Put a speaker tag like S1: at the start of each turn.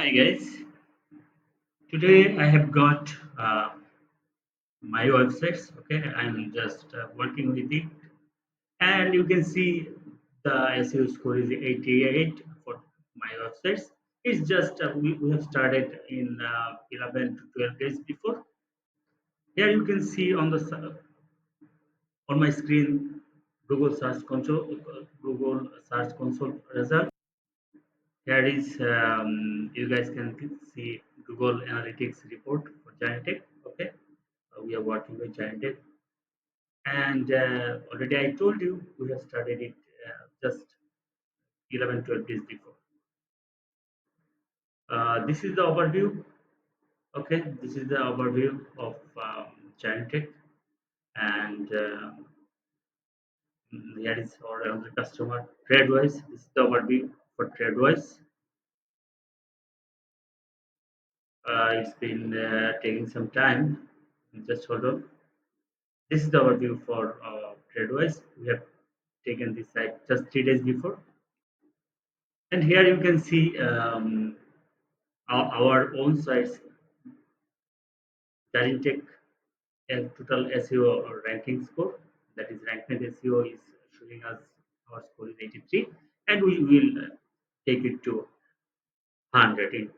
S1: Hi guys, today I have got my websites. Okay, I'm just working with it, and you can see the SEO score is 88 for my websites. It's just we have started in 11 to 12 days before. Here you can see on on my screen Google Search Console result. Here is you guys can see Google Analytics report for Giantech. Okay, we are working with Giantech, and already I told you we have started it just 11 12 days before. This is the overview. Okay, this is the overview of Giantech, and here is our other customer TradeWise. This is the overview for TradeWise. It's been taking some time. Just hold on. This is the overview for TradeWise. We have taken this site just 3 days before, and here you can see our own sites that take a total SEO ranking score. That is, ranked SEO is showing us our score is 83, and we will take it to 100 in